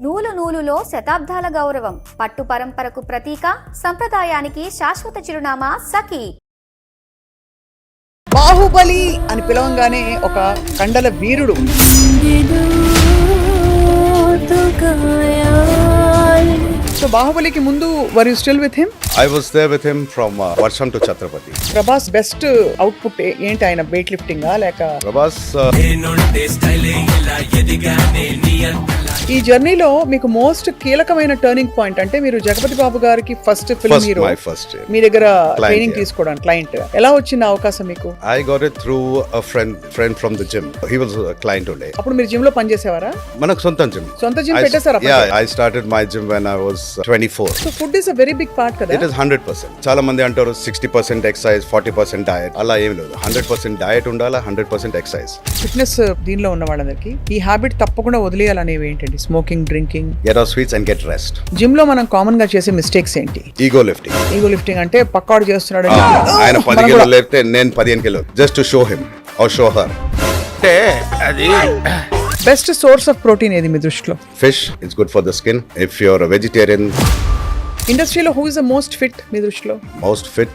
నూలు నూలులో శతాబ్దాల గౌరవం, పట్టు పరంపరకు ప్రతీక, సంప్రదాయానికి శాశ్వత చిరునామా సఖీ. బాహుబలి అని పిలవంగానే ఒక కండల వీరుడు. సో బాహుబలికి ముందు were you still with him? I was there with him from Varsham to Chhatrapati. Prabhas best output ఏంటి? ఆయన వెయిట్ లిఫ్టింగ్ లేక Prabhas, ఈ జర్నీలో మీకు మోస్ట్ కీలకమైన టర్నింగ్ పాయింట్ అంటే మీరు జగపతి బాబు గారికి first film hero, my first year. మీ దగ్గర ట్రైనింగ్ yeah. తీసుకోవడానికి క్లయింట్ ఎలా వచ్చింది అవకాశం మీకు? I got it through a friend from the gym. He was a client only. అప్పుడు మీరు జిమ్ లో పనిచేసేవారా? Manaku sontam gym. సొంత జిమ్ పెట్టేసారా? Yeah, I started my gym when I was 24. So food is a very big part కదా. It is 100%. చాలా మంది అంటారు 60% ఎక్సర్సైజ్ 40% డయట్. అలా ఏం లేదు. 100% డయట్ ఉండాలి, 100% ఎక్సర్సైజ్. ఫిట్నెస్ దీనిలో ఉన్న వాళ్ళందరికీ ఈ హ్యాబిట్ తప్పకుండా వదిలేయాలనేవి ఏంటండి? Smoking, drinking, Get off sweets and get rest. Gym లో మనం కామన్ గా చేసే మిస్టేక్స్ ఏంటి? Ego lifting. ఈగో లిఫ్టింగ్ అంటే పక్కాడు చేస్తున్నాడు ఆయన 10 కిలోలు లేపితే నేను 15 కిలోలు. Just to show him or show her. Best source of protein ఏది మీ దృష్టిలో? Fish is good for the skin. If you're a vegetarian, ఇండస్ట్రీలో who is the most fit మీ దృష్టిలో? most fit.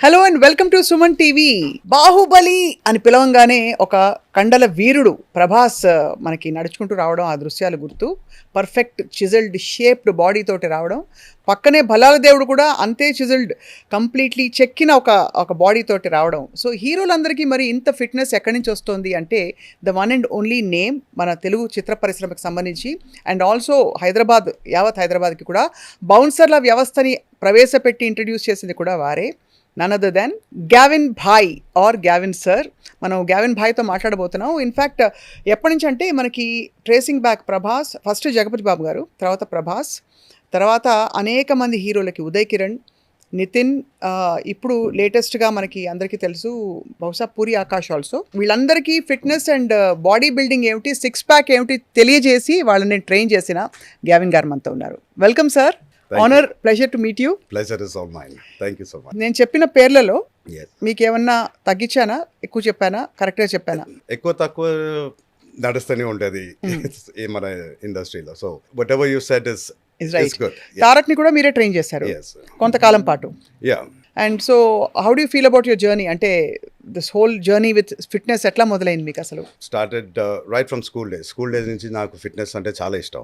Hello and welcome to Suman TV. Baahubali అని పిలవంగానే ఒక కండల వీరుడు ప్రభాస్ మనకి నడుచుకుంటూ రావడం, ఆ దృశ్యాలు గుర్తు. పర్ఫెక్ట్ చిజిల్డ్ షేప్డ్ బాడీ తోటి రావడం, పక్కనే బలాల దేవుడు కూడా అంతే చిజిల్డ్, కంప్లీట్లీ చెక్కిన ఒక బాడీ తోటి రావడం. సో హీరోలందరికీ మరి ఇంత ఫిట్నెస్ ఎక్కడి నుంచి వస్తుంది అంటే the one and only name మన తెలుగు చిత్ర పరిశ్రమకు సంబంధించి అండ్ ఆల్సో హైదరాబాద్, యావత్ హైదరాబాద్కి కూడా బౌన్సర్ల వ్యవస్థని ప్రవేశపెట్టి ఇంట్రడ్యూస్ చేసింది కూడా వారే. None other than Gavin bhai or Gavin sir. మనం గ్యావిన్ భాయ్తో మాట్లాడబోతున్నాం. ఇన్ఫ్యాక్ట్ ఎప్పటి నుంచి అంటే మనకి tracing back Prabhas, first Jagapathi Babu garu, తర్వాత ప్రభాస్, తర్వాత అనేక మంది హీరోలకి ఉదయ్ కిరణ్, నితిన్, ఇప్పుడు లేటెస్ట్గా మనకి అందరికీ తెలుసు బహుశా పూరి ఆకాష్ ఆల్సో. వీళ్ళందరికీ ఫిట్నెస్ అండ్ బాడీ బిల్డింగ్ ఏమిటి, సిక్స్ ప్యాక్ ఏమిటి తెలియజేసి వాళ్ళని ట్రైన్ చేసిన గ్యావిన్ గారు మనతో ఉన్నారు. Welcome sir. Honour, pleasure to meet you. Pleasure is all mine. Thank you so much. నేను చెప్పిన పేర్లలో Yes. మీకు ఏమన్నా తగ్గించానా, ఎక్కువ చెప్పానా, కరెక్ట్గా చెప్పానా? ఎక్కువ తక్కువ నడుస్తూనే ఉంటుంది మన ఇండస్ట్రీలో. So whatever you said is right. Good. తారక్ని కూడా మీరే ట్రైన్ చేశారు కొంతకాలం పాటు. Yeah. And so how do feel about your journey? అంటే this whole journey with fitness ఎట్లా మొదలైంది మీకు అసలు? Started right from school days నుంచి నాకు ఫిట్నెస్ అంటే చాలా ఇష్టం.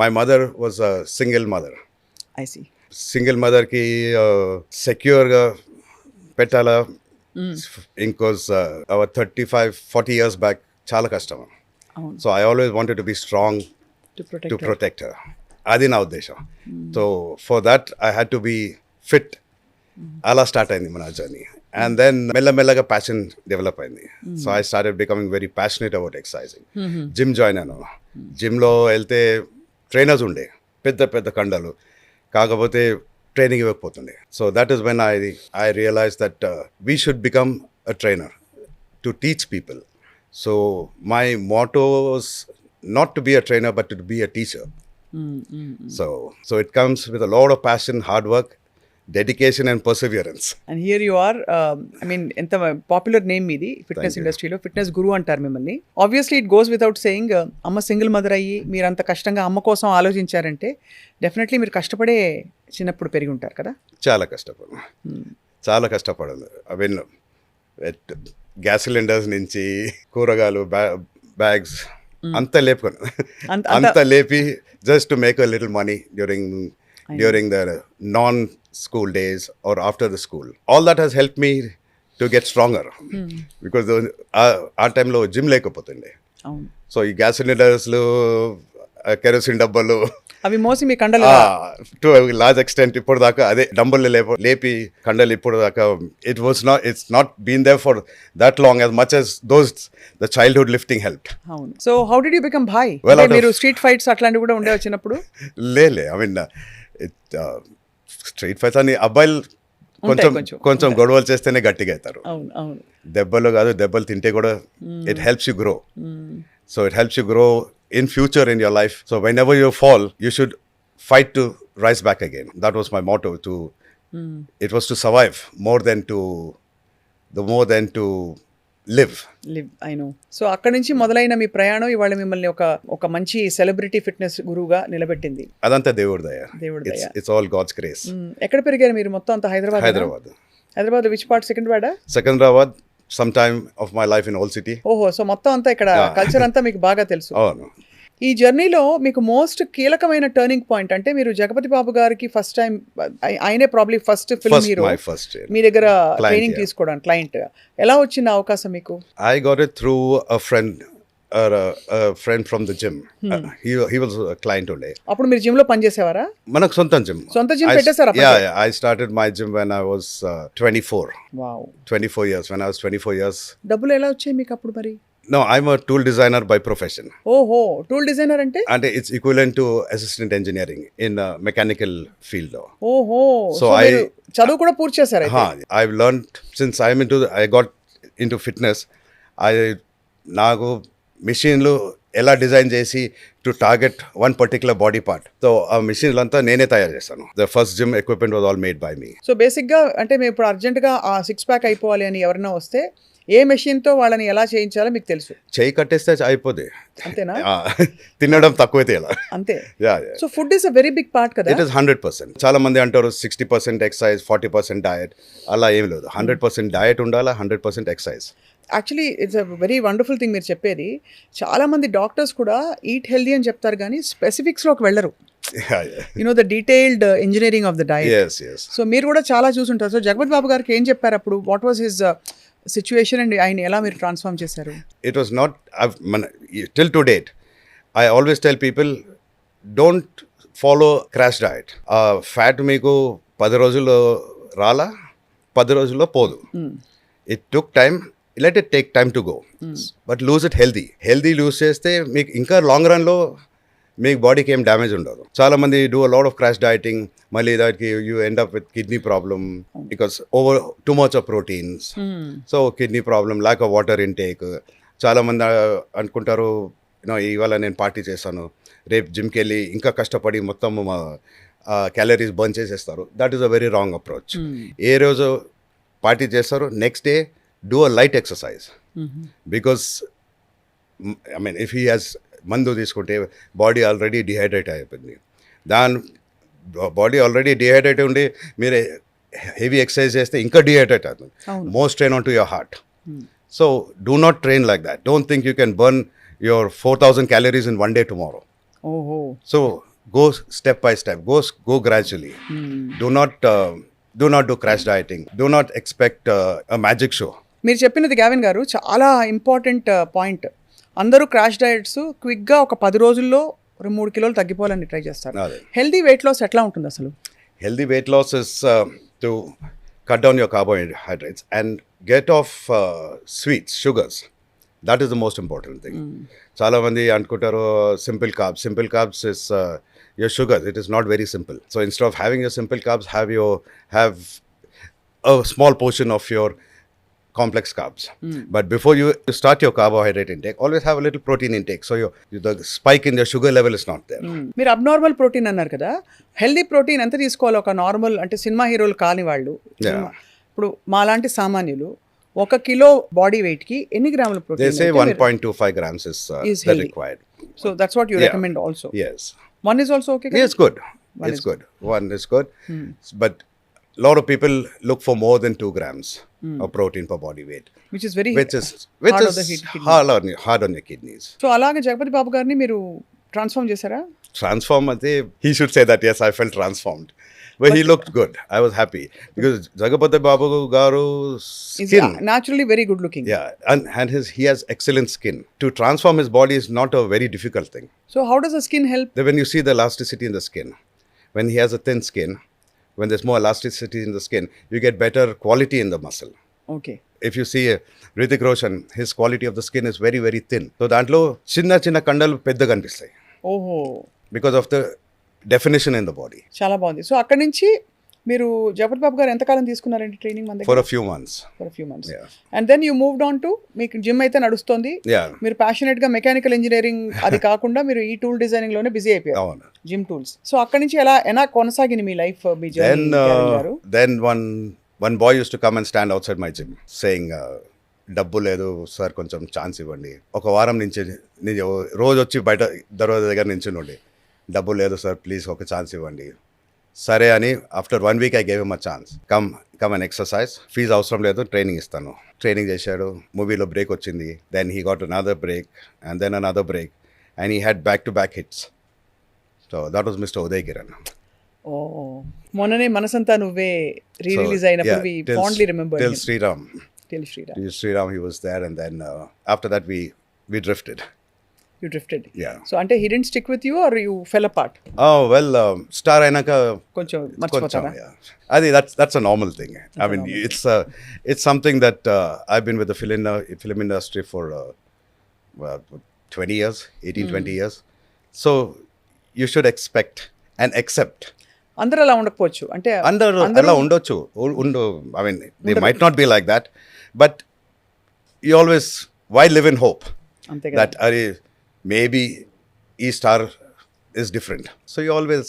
My mother was a single mother. I see. Single మదర్కి సెక్యూర్గా పెట్టాలా, ఇంకోస్ 35-40 years బ్యాక్ చాలా కష్టం. So I always wanted to be strong to protect her. అది నా ఉద్దేశం. So for that I had to be fit. అలా స్టార్ట్ అయింది మన జర్నీ. అండ్ దెన్ మెల్లమెల్లగా ప్యాషన్ డెవలప్ అయింది. So I started becoming very passionate about exercising. Gym join అయ్యాను. జిమ్లో వెళ్తే ట్రైనర్స్ ఉండే, పెద్ద పెద్ద కండలు, కాకపోతే ట్రైనింగ్ ఇవ్వకపోతుండే. So that is when I realize that we should become a trainer to teach people. So my motto was not to be a trainer but to be a teacher. So it comes with a lot of passion, hard work, dedication and perseverance. And here you are. I mean ఎంత popular name మీది fitness ఇండస్ట్రీలో, fitness గురు అంటారు మిమ్మల్ని. Obviously it goes without saying. అమ్మ single mother అయ్యి మీరు అంత కష్టంగా అమ్మ కోసం ఆలోచించారంటే డెఫినెట్లీ మీరు కష్టపడే చిన్నప్పుడు పెరిగి ఉంటారు కదా. చాలా కష్టపడాలి. ఐ మీన్ గ్యాస్ సిలిండర్స్ నుంచి కూరగాయలు, బ్యాగ్స్ అంతా లేపుకొని అంతా లేపి just to make a little money during the non school days or after the school. All that has helped me to get stronger because ఆ టైంలో జిమ్ లేకపోతుండే. సో ఈ gas సిలిండర్స్లు, kerosene డబ్బాలు అవి మోసి మీ కండలు టు లార్జ్ ఎక్స్టెంట్ ఇప్పుడు దాకా అదే డంబుల్ని లేపి కండలు ఇప్పుడు దాకా it's not been there for that long as much as the childhood lifting helped. అవును. So how did you become bhai? మీరు స్ట్రీట్ ఫైట్స్ అట్లాంటివి కూడా ఉండేవి చిన్నప్పుడు? లే ఐ మీన్ స్ట్రీట్ ఫైట్స్ అని అబ్బాయిలు కొంచెం గొడవలు చేస్తేనే గట్టిగా అవుతారు. దెబ్బలు కాదు, దెబ్బలు తింటే కూడా it helps you grow. So it helps you grow in future in your life. So whenever you fall, you should fight to rise back again. That was my motto. It was to survive more than to live. I know. So అక్కడి నుంచి మొదలైన మీ ప్రయాణం ఇవాళ మిమ్మల్ని ఒక మంచి celebrity fitness గురువుగా నిలబెట్టింది. అదంతా దేవుడి దయ. దేవుడి దయ. It's all God's grace. ఎక్కడ పెరిగారు మీరు? మొత్తం అంతా Hyderabad which part? Secunderabad, some time of my life in Old City. ఓహో, సో మొత్తం అంతా ఇక్కడ కల్చర్ అంతా మీకు బాగా తెలుసు. అవును. ఈ జర్నీలో మీకు మోస్ట్ కీలకమైన టర్నింగ్ పాయింట్ అంటే మీరు జగపతి బాబు గారికి ఫస్ట్ టైం, ఆయనే ప్రాబ్లీ ఫస్ట్ ఫిల్మ్ హీరో మీ దగ్గర ట్రైనింగ్ తీసుకోవడానికి క్లయింట్, ఎలా వచ్చింది అవకాశం మీకు? I got it through a friend from the gym. He was a client only. అప్పుడు మీరు జిమ్ లో పనిచేసేవారా? మనకు సొంత gym పెట్టేశారా? Yeah, I started my gym when I was 24. Wow. 24 years. When I was 24 years. డబ్బులు ఎలా వచ్చాయి మీకు అప్పుడు మరి? No, I'm a tool designer by profession. ఓహో, టూల్ డిజైనర్ అంటే? And it's equivalent to assistant engineering in mechanical field. ఓహో, So మీరు చదువు కూడా పూర్తి చేశారు అయితే? I've learned since I got into fitness. నాకు మిషన్లు ఎలా డిజైన్ చేసి to target one particular body part, so ఆ మిషన్లు అంతా నేనే తయారు చేస్తాను. The first gym equipment was all made by me. So బేసిక్గా అంటే మేము ఇప్పుడు అర్జెంట్గా ఆ 6 ప్యాక్ అయిపోవాలి అని ఎవరైనా వస్తే ఏ మెషిన్తో వాళ్ళని ఎలా చేయించాలో మీకు తెలుసు? చేయి కట్టేస్తే అయిపోద్ది. అంతేనా? తినడం తక్కువైతే ఎలా? అంతే. So food is a very big part కదా? It is 100%. చాలా మంది అంటారు 60% ఎక్సర్సైజ్, 40% డయట్. అలా ఏం లేదు. 100% డయట్ ఉండాలా, 100% exercise. Actually it's a very wonderful thing మీరు చెప్పేది. చాలామంది డాక్టర్స్ కూడా ఈట్ హెల్దీ అని చెప్తారు కానీ స్పెసిఫిక్స్లోకి వెళ్ళరు. The detailed engineering of the diet. So మీరు కూడా చాలా చూసుంటారు. సో జగపతి బాబు గారికి ఏం చెప్పారు అప్పుడు? What was his situation and ఆయన ఎలా మీరు ట్రాన్స్ఫార్మ్ చేశారు? It was not till to date. I always tell people don't follow crash diet. Fat మీకు 10 రోజుల్లో రాలా, 10 రోజుల్లో పోదు. It took time. Let it take time to go. But lose it healthy lose చేస్తే మీకు ఇంకా లాంగ్ రన్లో మీకు బాడీకి ఏం డ్యామేజ్ ఉండదు. చాలా మంది do a lot of crash dieting, మళ్ళీ దానికి you end up with kidney problem because over too much of proteins. So kidney problem, lack of water intake. చాలా మంది అనుకుంటారు ఇవాళ నేను పార్టీ చేస్తాను, రేపు జిమ్కి వెళ్ళి ఇంకా కష్టపడి మొత్తం క్యాలరీస్ బర్న్ చేసేస్తారు. That is a very wrong approach. ఏ రోజు పార్టీ చేస్తారు, next day do a light exercise. Because I mean if he has mandu తీసుకుంటే బాడీ ఆల్రెడీ డిహైడ్రేట్ అయిపోయింది. దాని బాడీ ఆల్రెడీ డిహైడ్రేట్ ఉండి మీరు హెవీ ఎక్సర్సైజ్ చేస్తే ఇంకా డిహైడ్రేట్ అవుతుంది. More strain on to your heart. So do not train like that. Don't think you can burn your 4000 calories in one day tomorrow. So go step by step, go gradually. Do not do crash dieting. Do not expect a magic show. మీరు చెప్పినది Gavin గారు చాలా important point. అందరూ crash diets క్విక్గా ఒక 10 రోజుల్లో 3 కిలోలు తగ్గిపోవాలని ట్రై చేస్తారు. హెల్దీ వెయిట్ లాస్ ఎట్లా ఉంటుంది అసలు? Healthy weight loss is to cut down your carbohydrates and get off sweets, sugars. That is the most important thing. చాలా మంది అనుకుంటారు simple carbs is your sugar. It is not very simple. So instead of having your simple carbs, have a small portion of your complex carbs. But before you start your carbohydrate intake, always have a little protein intake. So the spike in your sugar level is not there. మీరు abnormal protein అన్నారు కదా, healthy protein ఎంత తీసుకోవాలి? ఒక normal అంటే cinema హీరోలు కాని వాళ్ళు, ఇప్పుడు మాలాంటి సామాన్యులు 1 కిలో బాడీ వెయిట్ కి ఎన్ని గ్రాముల protein? They say 1.25 grams is the required. So that's what you recommend also? Yes. One is also okay? Yes, good. One is good. But a lot of people look for more than 2 grams of protein per body weight. Which is very hard on your kidneys. So అలాగే జగపతి బాబు గారిని మీరు transform చేశారా? Transform అంటే he should say that yes, I felt transformed. But he looked good. I was happy because Jagapati Babu Garu's skin is naturally very good looking. Yeah, and he has excellent skin. To transform his body is not a very difficult thing. So how does the skin help? When you see the elasticity in the skin, when he has a thin skin, when there's more elasticity in the skin, you get better quality in the muscle. Okay. If you see Hrithik Roshan, his quality of the skin is very, very thin. So dantlo chinna kandalu peddaga kanipistayi. Oh. Because of the definition in the body. చాలా బాగుంది. So అక్కడ నుంచి మీరు జగపతి బాబు గారు ఎంతకాలం తీసుకున్నారండి training మన దగ్గర? For a few months. Yeah. And then you moved on to మీకు జిమ్ అయితే నడుస్తుంది. Yeah. మీరు ప్యాషనేట్ గా మెకానికల్ ఇంజనీరింగ్ అది కాకుండా మీరు ఈ టూల్ డిజైనింగ్ లోనే బిజీ అయిపోయారు. అవును. Gym tools. సో అక్కడ నుంచి ఎలా కొనసాగింది మీ life, me journey? Then one boy used to come and stand outside my gym saying, డబ్బు లేదు సార్, కొంచెం ఛాన్స్ ఇవ్వండి. ఒక వారం నుంచి నేను రోజు వచ్చి బయట దర్వాజా దగ్గర నించుండి, డబ్బు లేదు సార్ ప్లీజ్ ఒక ఛాన్స్ ఇవ్వండి. సరే అని after 1 week I gave him a chance. Come and exercise, fees అవసరం లేదు, ట్రైనింగ్ ఇస్తాను. ట్రైనింగ్ చేశాడు, మూవీలో బ్రేక్ వచ్చింది, then he got another break and then another break and he had back to back hits. So that was mister Uday Kiran. ఓ మొన్ననే Manasantha Nuvve release అయినప్పుడు we fondly remember Till Sriram. Till Sriram. Till Sriram he was there, and then after that we drifted. You drifted. Yeah. So ante he didn't stick with you or you fell apart? Oh well, star ainaka కొంచెం మర్చిపోతారా? yeah. I think that's a normal thing. I mean it's something that I've been with the film industry for 20 years, 18-20 years. So you should expect and accept. అందరూ అలా ఉండకపోవచ్చు, అంటే అందరూ అలా ఉండొచ్చు, I mean they might not be like that, but you always, why live in hope అంతే కదా. that maybe ఈ star is different, so you always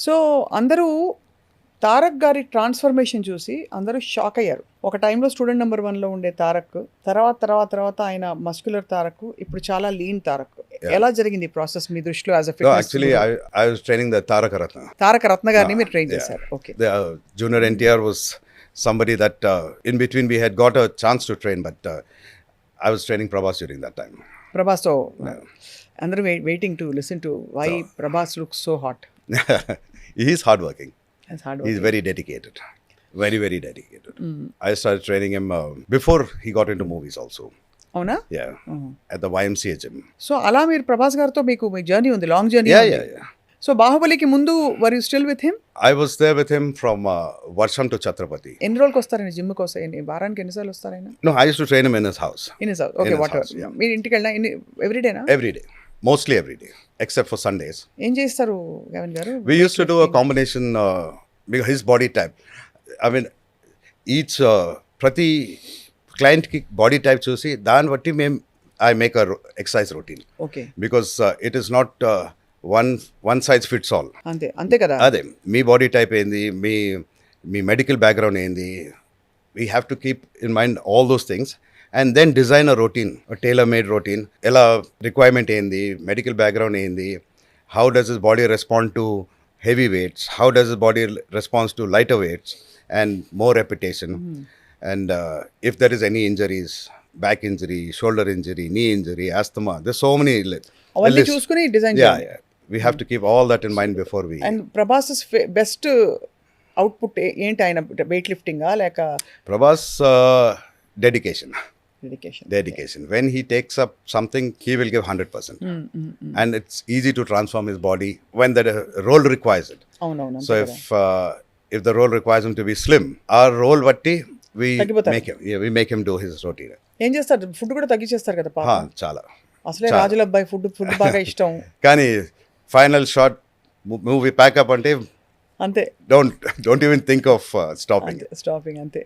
so అందరూ తారక్ గారి ట్రాన్స్ఫర్మేషన్ చూసి అందరూ షాక్ అయ్యారు. ఒక టైంలో స్టూడెంట్ నెంబర్ 1లో ఉండే తారక్ తర్వాత ఆయన మస్క్యులర్ తారక్, ఇప్పుడు చాలా లీన్ తారక్. ఎలా జరిగింది ప్రాసెస్ మీ దృష్టిలో as a no, actually I was training the తారక రత్న గారిని మీరు ట్రైన్ చేశారు? Okay. the junior NTR was somebody that in between we had got a chance to train, but I was training Prabhas during that time. Prabhas. So అందరూ waiting to listen to why Prabhas looks so hot. He's hardworking. He's very dedicated. Very, very dedicated. I started training him before he got into movies also. అవునా? Yeah. At the YMCA gym. So అలా మీరు ప్రభాస్ గారితో మీకు మీ journey ఉంది, long journey. Yeah. So బాహుబలికి ముందు were you still with him? I was there with him from Varsham to Chhatrapati. ఎన్ని రోజులకి వస్తారండి జిమ్ కోసం? వారానికి ఎన్నిసార్లు వస్తారైనా? No, I used to train him in his house. In his house. Okay. What మీరు ఇంటికి వెళ్ళినా ఎవ్రీడేనా? Every day. Mostly every day, except for Sundays. ఏం చేస్తారు గగన్ గారు? We used to do a combination, because his body type. I mean, each prati client ki body type చూసి దాన్ని బట్టి I make a exercise routine. Okay. Because it is not one size fits all. అంతే కదా. అదే మీ body type ఏంది, మీ medical background ఏంది, we have to keep in mind all those things and then design a routine, tailor made routine. ఎలా requirement ఏంది, medical background ఏంది, how does his body respond to heavy weights, how does his body responds to lighter weights and more repetition. And if there is any injuries, back injury, shoulder injury, knee injury, asthma, there's so many అవన్నీ చూసుకుని design చేయాలి. yeah, we have to keep all that in mind before we. And Prabhas best output ఏంటి? ఆయన wait లిఫ్టింగా లేక Prabhas dedication. Dedication? When he takes up something, he will give 100%. And it's easy to transform his body when the role requires it. అవునవును. So if the role requires him to be slim, our role vatti we make him do his routine. ఏం చేస్తారు? Food కూడా తగ్గించేస్తారు కదా పాప. చాలా. అసలే రాజుల అబ్బాయి ఫుడ్ బాగా ఇష్టం. కానీ ఫైనల్ షాట్ మూవీ ప్యాకప్ అంటే అంతే. Don't even think of stopping. అంతే.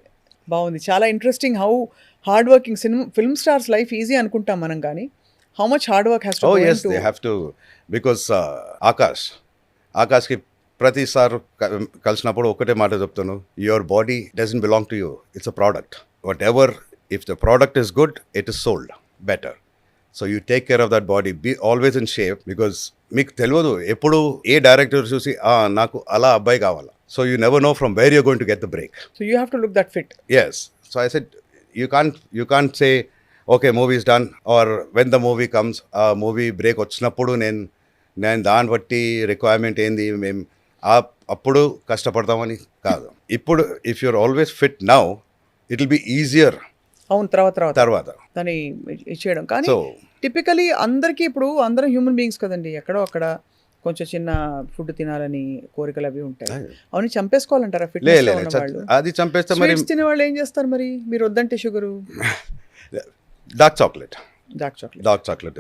బాగుంది. చాలా interesting. How hard working film stars life easy అనుకుంటాం మనం, కానీ how much hard work has to go into. They have to, because ఆకాష్కి ప్రతిసారి కలిసినప్పుడు ఒకటే మాట చెప్తాను, your body doesn't belong to you, it's a product. Whatever, if the product is good, it is sold better. So you take care of that body, be always in shape. Because మీకు తెలియదు ఎప్పుడు ఏ director చూసి నాకు అలా అబ్బాయి కావాలా. So you never know from where you're going to get the break. So you have to look that fit. Yes. So I said, you can't say, okay, movie is done, or when the movie comes, movie break వచ్చినప్పుడు నేను దాన్ని బట్టి requirement ఏంది మేము అప్పుడు కష్టపడతామని కాదు. ఇప్పుడు if you're always fit now, it will be easier. అవును. తర్వాత దాన్ని ఇచ్చేయడం. కానీ టిపికలీ అందరికీ ఇప్పుడు అందరం హ్యూమన్ బీయింగ్స్ కదండి, ఎక్కడో అక్కడ కొంచెం చిన్న ఫుడ్ తినాలని కోరికలు అవి ఉంటాయి. అవన్నీ చంపేసుకోవాలంటారా ఫిట్నెస్ లో ఉన్న వాళ్ళు? అది చంపేస్తే మరి తినే వాళ్ళు ఏం చేస్తారు మరి? మీరు వద్దంటే sugar, dark chocolate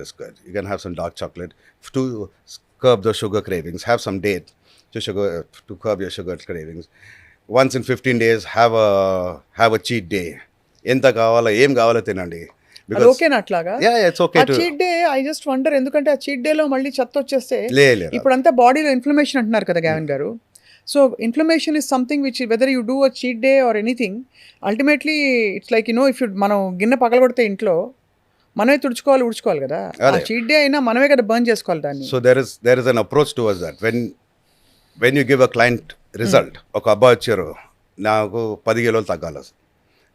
is good. You can have some dark chocolate to curb the sugar cravings. Have some date to curb your sugar cravings. Once in 15 days, have a cheat day. ఎంత కావాలో ఏం కావాలో తినండి. ఓకేనా అట్లాగా? it's okay to cheat day. I just wonder, ఎందుకంటే ఆ cheat day లో మళ్ళీ చెత్త వచ్చేస్తే లేదు ఇప్పుడు అంతా బాడీలో ఇన్ఫ్లమేషన్ అంటున్నారు కదా గగన్ గారు. So inflammation is something which whether you do a cheat day or anything ultimately it's like if you మనం గిన్నె పగలగొడితే ఇంట్లో మనమే ఉడుచుకోవాలి కదా. ఆ చీట్ డే అయినా మనమే కదా బర్న్ చేసుకోవాలి దాన్ని. So there is an approach towards that. When you give a client result, ఒక అబ్బాయి వచ్చారు, నాకు 10 కిలోలు తగ్గాలి,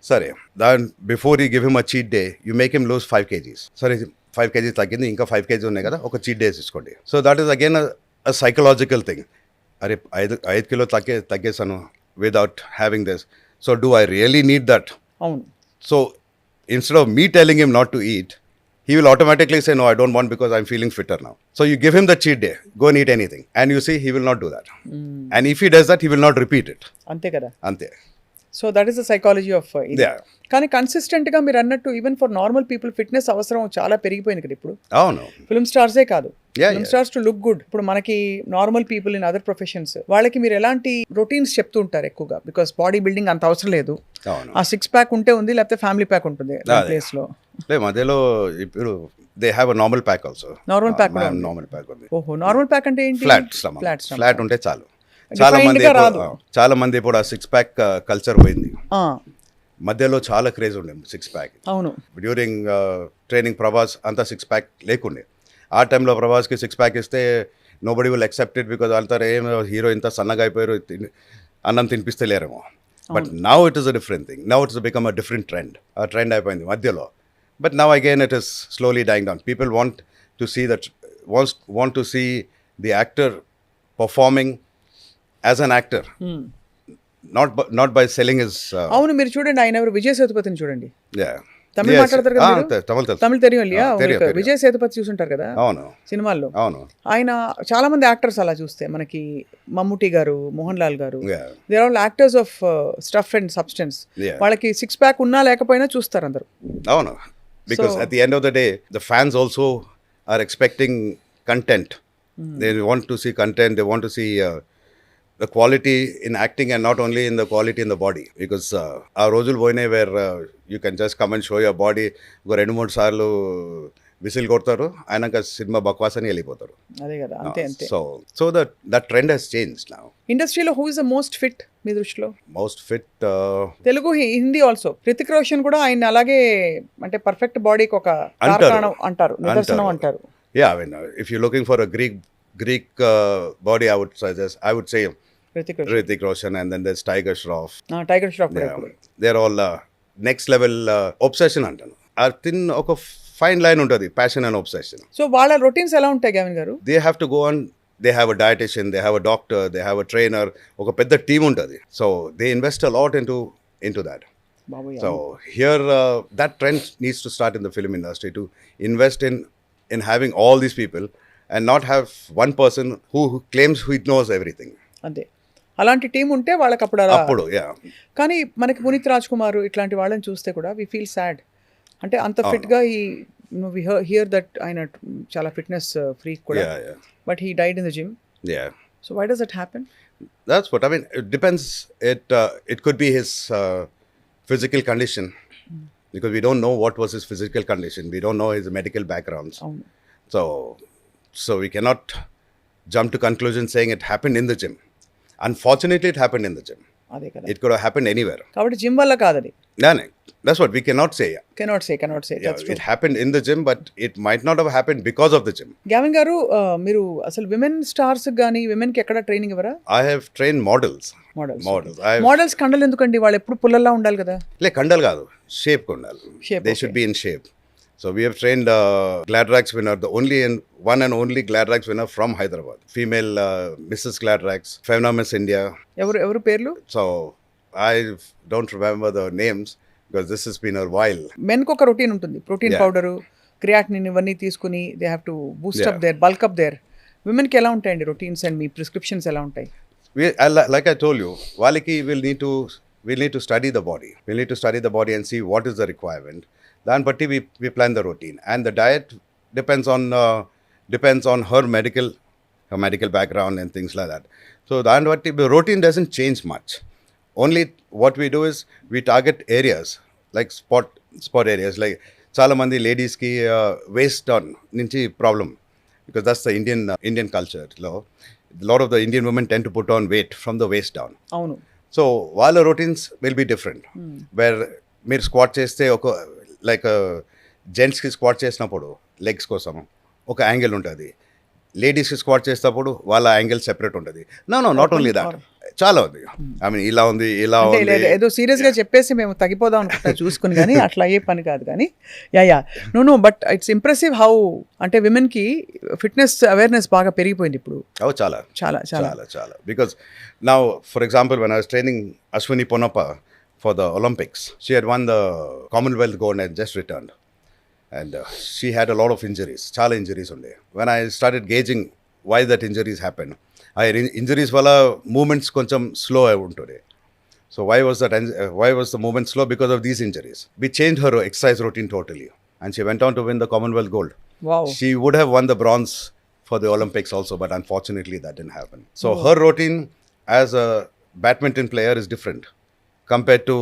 సరే, దాని before you give him a cheat day you make him lose 5 kgs. సరే, 5 kgs తగ్గింది, ఇంకా 5 kgs ఉన్నాయి కదా, ఒక చీట్ డే తీసుకోండి. So that is again a psychological thing. అరే, 5 కిలో తగ్గేసాను without having this, so do I really need that? అవును. So instead of me telling him not to eat, he will automatically say, no, I don't want because I'm feeling fitter now. So you give him the cheat day, go and eat anything. And you see, he will not do that. And if he does that, he will not repeat it. అంతే కదా. Ante. So that is the psychology of ఇది. Yeah. కానీ కన్సిస్టెంట్గా మీరు అన్నట్టు even for normal people fitness అవసరం చాలా పెరిగిపోయింది కదా ఇప్పుడు. అవును. ఫిల్మ్ స్టార్సే కాదు, Yeah, film stars to look good. ఇప్పుడు మనకి normal people in other professions వాళ్ళకి మీరు ఎలాంటి రొటీన్స్ చెప్తూ ఉంటారు ఎక్కువగా? బికాస్ బాడీ బిల్డింగ్ అంత అవసరం లేదు, అవును. ఆ 6 ప్యాక్ ఉంటే ఉంది, లేకపోతే ఫ్యామిలీ ప్యాక్ ఉంటుంది ప్లేస్ లో. మధ్యలో ఇప్పుడు they have a normal pack also. Normal pack కూడా ఉంది. నార్మల్ ప్యాక్ ఉంది. ఓహో, నార్మల్ ప్యాక్ అంటే ఏంటి? ఫ్లాట్ ఉంటే చాలు. Defined గా రాదు. చాలా మంది ఇప్పుడు ఆ 6 ప్యాక్ కల్చర్ పోయింది. మధ్యలో చాలా క్రేజ్ ఉండే 6 ప్యాక్. అవును. డ్యూరింగ్ ట్రైనింగ్ ప్రభాస్ అంతా 6 ప్యాక్ లేకుండే. ఆ టైంలో ప్రభాస్కి 6 ప్యాక్ ఇస్తే nobody will accept it, because అంతా ఏం హీరో ఇంత సన్నగా అయిపోయారు, అన్నం తినిపిస్తలేరేమో. But now it is a different thing. Now it's become a different trend. ఆ ట్రెండ్ అయిపోయింది మధ్యలో. But now again it is slowly dying down. People want to see the actor performing as an actor, not by selling his అవును. మీరు చూడండి, ఆయన ఎవరు, విజయ్ సేతుపతిని చూడండి. yeah, తమిళ మాట్లాడతారు కదా మీరు? తమిళ తెలియదు. తెలియదు. విజయ్ సేతుపతి చూసుంటారు కదా అవును, సినిమాల్లో. అవును. ఆయన చాలా మంది యాక్టర్స్ అలా చూస్తే మనకి మమ్ముటి గారు, మోహన్ లాల్ గారు, Yeah. They are all actors of stuff and substance. Yeah. వాళ్ళకి 6 ప్యాక్ ఉన్నా లేకపోయినా చూస్తారు అందరూ. అవును, because at the end of the day the fans also are expecting content. They want to see content, they want to see the quality in acting and not only in the quality in the body, because ఆ రోజులు పోయినాయి where you can just come and show your body, ఒక 2-3 సార్లు whistle కొడతారు, ఆయనక cinema బక్వాస్ అని వెళ్ళిపోతారు. అదే కదా, అంతే అంతే. So that trend has changed now. ఇండస్ట్రీలో who is the most fit మీ దృష్టిలో? Most fit Telugu, Hindi also. Hrithik Roshan కూడా ఆయన అలాగే, అంటే పర్ఫెక్ట్ బాడీకి ఒక తార్కాణం అంటారు, నిదర్శనం అంటారు. Yeah, I mean, if you're looking for a Greek body, I would say Hrithik Roshan, and then there's Tiger Shroff. Tiger Shroff. Yeah, they're all next level obsession అంటాను. ఆ తిన్ ఒక ఫైన్ లైన్ ఉంటుంది, ప్యాషన్ అండ్ obsession. సో వాళ్ళ routines ఎలా ఉంటాయి గవిన్ గారు? They have to go on, they have a dietitian, they have a doctor, they have a trainer, ఒక పెద్ద టీమ్ ఉంటుంది. So they invest a lot into that. So here that trend needs to start in the film industry, to invest in having all these people and not have one person who claims he knows everything. అంతే, అలాంటి team ఉంటే వాళ్ళకి అప్పుడు. కానీ మనకి పునీత్ రాజ్ కుమార్ ఇట్లాంటి వాళ్ళని చూస్తే కూడా వి ఫీల్ సాడ్. అంటే అంత ఫిట్గా వి హియర్ దట్ ఆయన చాలా ఫిట్నెస్ ఫ్రీక్ కూడా, but he died in the gym. So why does that happen? That's what I mean. It depends. It could be his physical condition, because we don't know what was his physical condition. We don't know his medical backgrounds. So we cannot jump to conclusion saying it happened in the gym. Unfortunately, it happened in the gym. అదే కదా. It could have happened anywhere. కాబట్టి gym వల్ల కాదది. No, that's what we cannot say. Cannot say. That's true. It happened in the gym, but it might not have happened because of the gym. Gavin గారు, మీరు అసలు women stars కానీ women కి ఎక్కడ training ఇవ్వరా? I have trained models. Models కండలు ఎందుకండి? వాళ్ళు ఎప్పుడు పుల్లల్లా ఉండాలి కదా. కండలు కాదు, షేప్ ఉండాలి. They should be in shape. So we have trained Gladrax winner, the one and only Gladrax winner from Hyderabad. Female Mrs. Gladrax, Femina Miss India. ఎవరు పేర్లు? So I don't remember the names because this has been a while. Men కి ఒక routine ఉంటుంది, protein powder, creatinine ఇవన్నీ తీసుకుని they have to boost up there, bulk up there. Women కి ఎలా ఉంటాయండి రొటీన్స్ అండ్ మీ ప్రిస్క్రిప్షన్స్ ఎలా ఉంటాయి? Like I told you, వాళ్ళకి we'll need to study the body. We'll need to study the body and see what is the requirement. దాన్ని బట్టి we plan the routine, and the diet depends on her medical background and things like that. So దాన్ని బట్టి the routine doesn't change much. Only what we do is we target areas like spot areas, like చాలా మంది ladies కి waist down నుంచి problem, because that's the Indian culture లో A lot of the Indian women tend to put on weight from the waist down. అవును. So వాళ్ళ routines will be different. Where మీరు squat చేస్తే ఒక like జెంట్స్కి squat చేసినప్పుడు legs కోసం ఒక యాంగిల్ ఉంటుంది, లేడీస్కి స్క్వాట్ చేసేటప్పుడు వాళ్ళ యాంగిల్ సెపరేట్ ఉంటుంది. నో నాట్ ఓన్లీ దాట్, చాలా ఉంది. ఐ మీన్ ఇలా ఉంది, ఇలా అంటే ఉంది. ఏదో సీరియస్ గా చెప్పేసి మేము తగ్గిపోదాం అనుకుంటా చూసుకుని, కానీ అట్లా అయ్యే పని కాదు. కానీ yeah no but it's impressive how అంటే విమెన్ కి ఫిట్నెస్ అవేర్నెస్ బాగా పెరిగిపోయింది ఇప్పుడు. చాలా చాలా చాలా చాలా చాలా. Because now for example when I was training Ashwini Ponnappa for the Olympics, she had won the Commonwealth gold and just returned, and she had a lot of injuries, chala injuries only. When I started gauging why that injuries happened, injuries wala movements koncham slow untude. So why was the movement slow? Because of these injuries. We changed her exercise routine totally, and she went on to win the Commonwealth gold. Wow. She would have won the bronze for the Olympics also, but unfortunately that didn't happen. So her routine as a badminton player is different compared to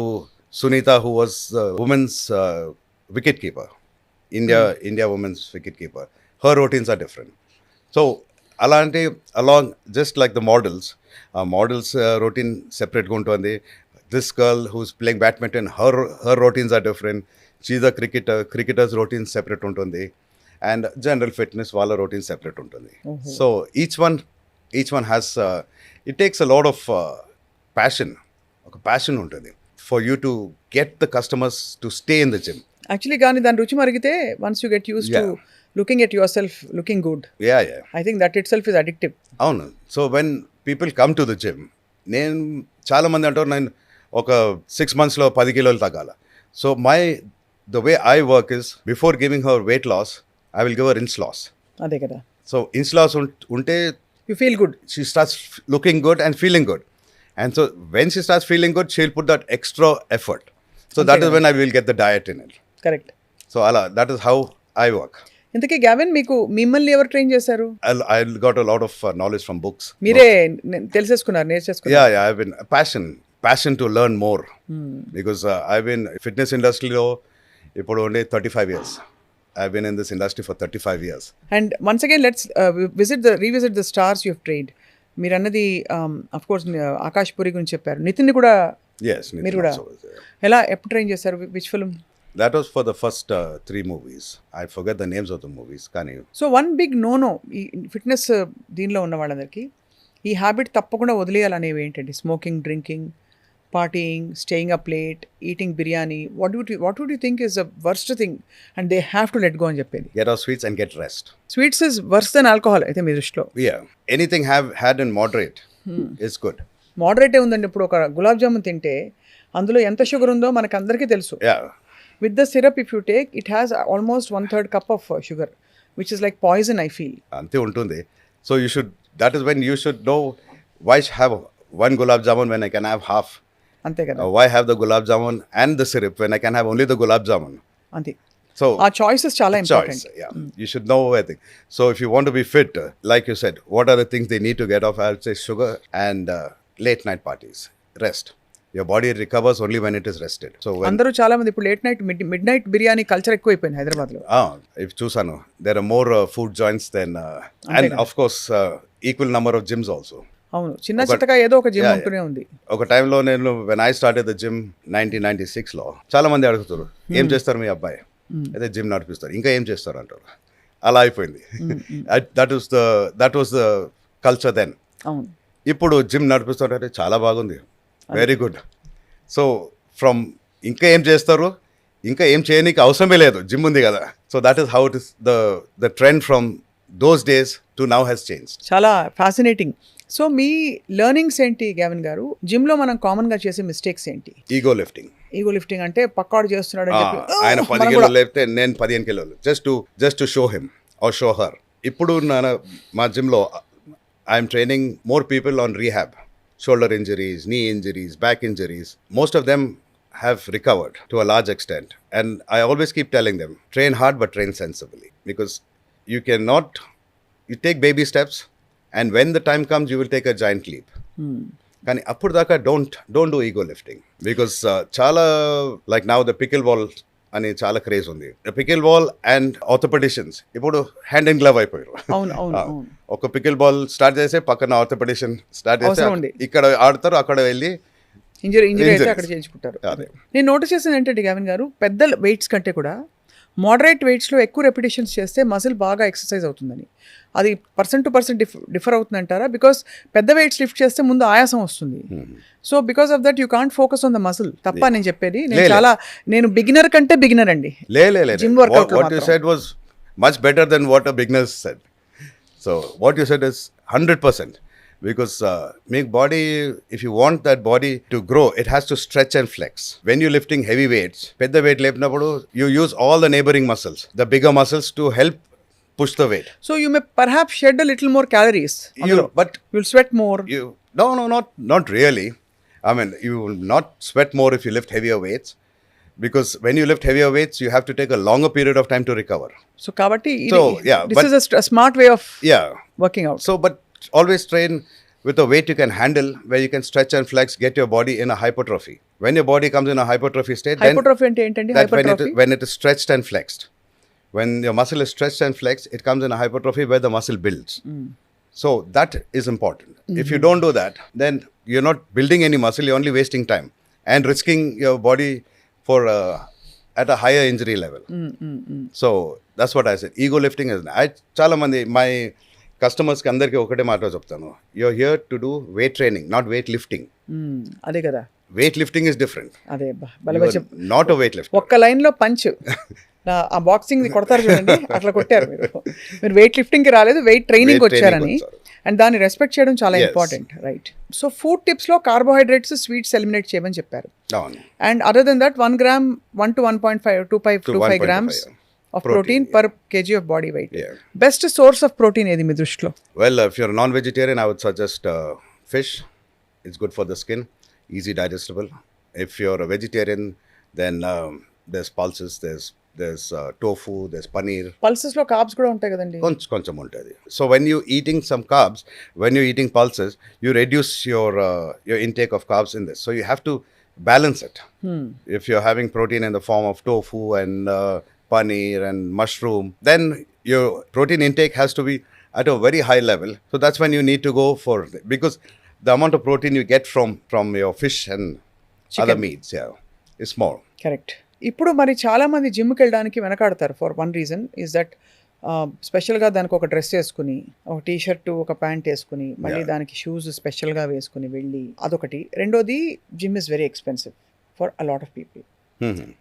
Sunita, who was the women's wicket keeper, India women's wicket keeper. Her routines are different. So along just like the models routine separate gontu andi. This girl who's playing badminton, her routines are different. She's a cricketer's routine separate untundi, and general fitness wala routine separate untundi. So each one has it takes a lot of passion. ఒక passion ఉంటుంది for you to get the customers to stay in the gym. Actually కానీ దాని రుచి మరిగితే once you get used to looking at yourself looking good, I think that itself is addictive. అవును. So when people come to the gym, నేను చాలామంది అంటారు నేను ఒక 6 months 10 kilos తగ్గాల. So the way I work is before giving her weight loss I will give her ఇన్స్ loss. అదే కదా. సో ఇన్స్ లాస్ ఉంటే you feel good, she starts looking good and feeling good. And so when she starts feeling good, she'll put that extra effort. So that is when I will get the diet in it. Correct. So that is how I work. ఇంతకీ Gavin మీకు మిమ్మల్ని ఎవరు train చేశారు? I got a lot of knowledge from books. మీరే తెలిసేసుకున్నారు, నేర్చేసుకున్నారు? Yeah, I've been passion to learn more. Because I've been fitness industry lo ippudu only 35 years. I've been in this industry for 35 years. And once again let's revisit the stars you've trained. మీరు అన్నది of course Akash puri గురించి చెప్పారు, నితిన్ కూడా మీరు కూడా ఎలా ఎప్పుడు train చేశారు? Which film? That was for the first 3 movies. I forget the names of the movies. కానీ సో వన్ బిగ్ నో ఈ ఫిట్నెస్ దీనిలో ఉన్న వాళ్ళందరికీ ఈ హ్యాబిట్ తప్పకుండా వదిలేయాలనేవి ఏంటండి? Smoking, drinking, partying, staying up late, eating biryani. What would you think is the worst thing and they have to let go అని చెప్పేది? Get off sweets and get rest. Sweets is worse than alcohol అయితే మీ దృష్టిలో? Yeah. Anything had in moderate is good. మోడరేటే ఉందండి. ఇప్పుడు ఒక గులాబ్ జామున్ తింటే అందులో ఎంత షుగర్ ఉందో మనకు అందరికీ తెలుసు. Yeah. With the syrup if you take, it has almost 1/3 cup of sugar, which is like poison, I feel. అంతే ఉంటుంది. So that is when you should know why have one gulab jamun when I can have half. అంతే కదా. Why have the gulab jamun and the syrup when I can have only the gulab jamun? అంతే. So ఆ choices చాలా important. Yeah. You should know everything. So if you want to be fit, like you said, what are the things they need to get off? I would say sugar and late night parties. Rest. Your body recovers only when it is rested. So అందరూ చాలా మంది ఇప్పుడు late night mid night biryani culture ఎక్కువైపోయింది హైదరాబాద్లో. if చూసాను, there are more food joints than and of course equal number of gyms also. అవును, చిన్న చిత్తగా ఏదో ఒక జిమ్ ఉంటూనే ఉంది. ఒక టైంలో నేను when I started the gym 1996 లో చాలా మంది అడుగుతారు ఏం చేస్తారు మీ అబ్బాయి, అయితే జిమ్ నడిపిస్తారు, ఇంకా ఏం చేస్తారు అంటారు. అలా అయిపోయింది. That was the culture then. అవును, ఇప్పుడు జిమ్ నడిపిస్తారంటే చాలా బాగుంది, వెరీ గుడ్. సో ఫ్రమ్ ఇంకా ఏం చేస్తారు, ఇంకా ఏం చేయడానికి అవసరమే లేదు, జిమ్ ఉంది కదా. So that is how it is the trend from those days to now has change. చాలా ఫ్యాసినేటింగ్. సో మీ లెర్నింగ్స్ ఏంటి గ్యావిన్ గారు? జిమ్లో మనం కామన్గా చేసే మిస్టేక్స్ ఏంటి? ఈగో లిఫ్టింగ్ అంటే పక్కాడు చేస్తున్నాడు అని చెప్పి ఆయన 10 కిలోలు లేపితే నేను 15 కిలోలు just to show him or show her. ఇప్పుడు మా జిమ్లో I'm training more people on rehab, shoulder injuries, knee injuries, back injuries. Most of them have recovered to a large extent. And I always keep telling them, train hard but train sensibly. Because you take baby steps, and when the time comes, you will take a giant leap. Kani appudu daka don't do ego lifting. Because chala, like now the pickleball అని చాలా craze ఉంది. Pickle ball and orthopaedicians ఇప్పుడు hand and glove అయిపోయారు. అవును అవును అవును. ఒక pickle ball start చేస్తే పక్కన ఆర్థోపెడిషన్ స్టార్ట్ చేస్తే అవసరం ఉంది. ఇక్కడ ఆడతారు, అక్కడ వెళ్ళి ఇంజరీ అయితే Injuries. అక్కడ చేయించుకుంటారు. అదే. నేను నోటీస్ చేసింది ఏంటంటే గావిన్ గారు, పెద్ద వెయిట్స్ కంటే కూడా మోడరేట్ వెయిట్స్లో ఎక్కువ రెపిటేషన్స్ చేస్తే మజిల్ బాగా ఎక్సర్సైజ్ అవుతుందని. అది పర్సన్ టు పర్సన్ డిఫర్ అవుతుందంటారా? బికాస్ పెద్ద వెయిట్స్ లిఫ్ట్ చేస్తే ముందు ఆయాసం వస్తుంది. So because of that you can't focus on the muscle. తప్ప నేను చెప్పేది, నేను బిగినర్ కంటే బిగినర్ అండి. Gym workout లో what you said was much better than what a beginner said. So what you said is 100%. Because make body, if you want that body to grow, it has to stretch and flex. When you're lifting heavy weights, pedda weight lepnappudu you use all the neighboring muscles, the bigger muscles, to help push the weight. So you may perhaps shed a little more calories. But you'll sweat more. no, not really. I mean, you will not sweat more if you lift heavier weights, because when you lift heavier weights, you have to take a longer period of time to recover. So kabatti this but- is a smart way of Yeah. working out. So, but always train with a weight you can handle, where you can stretch and flex, get your body in a hypertrophy. When your body comes in a hypertrophy state, Hypertrophy ante entandi? that Hypertrophy? when it is stretched and flexed. When your muscle is stretched and flexed, it comes in a hypertrophy where the muscle builds. So that is important. If you don't do that, then you're not building any muscle, you're only wasting time and risking your body for at a higher injury level. So that's what I said. Ego lifting is, చాలా మంది my కస్టమర్స్కి అందరికీ ఒకటే మాట చెప్తాను, you're here to do weight training, not weight lifting. అదే కదా, weight lifting is different. అదే నాట్ అ వెయిట్ లిఫ్ట్. ఒక్క లైన్ లో పంచ్ ఆ బాక్సింగ్ కొడతారు చూడండి, అట్లా కొట్టారు మీరు వెయిట్ లిఫ్టింగ్ కి రాలేదు, వెయిట్ ట్రైనింగ్ వచ్చారని. అండ్ దాన్ని రెస్పెక్ట్ చేయడం చాలా important, right? So food tips లో కార్బోహైడ్రేట్స్, స్వీట్స్ ఎలిమినేట్ చేయమని చెప్పారు. And other than that 1 gram 1 to 1.5 25 grams of protein per kg of body weight. Best source of protein ఏది మీ దృష్టిలో? Well, if you're a non-vegetarian, I would suggest fish. It's good for the skin, easy digestible. If you're a vegetarian, then there's pulses, there's tofu, there's paneer. Pulses లో carbs కూడా ఉంటాయి కదండి. కొంచెం ఉంటుంది. So when you're eating some carbs, when you're eating pulses, you reduce your intake of carbs in this. So you have to balance it. If you're having protein in the form of tofu and paneer and mushroom, then your protein intake has to be at a very high level. So that's when you need to go for, because the amount of protein you get from your fish and chicken, other meats, is small. Correct. ఇప్పుడు మరి చాలా మంది జిమ్కి వెళ్ళడానికి వెనకాడతారు for one reason is that స్పెషల్గా దానికి ఒక డ్రెస్ వేసుకుని, ఒక టీ షర్టు, ఒక ప్యాంట్ వేసుకుని, మళ్ళీ దానికి షూస్ స్పెషల్గా వేసుకుని వెళ్ళి, అదొకటి. రెండోది, gym is very expensive for a lot of people.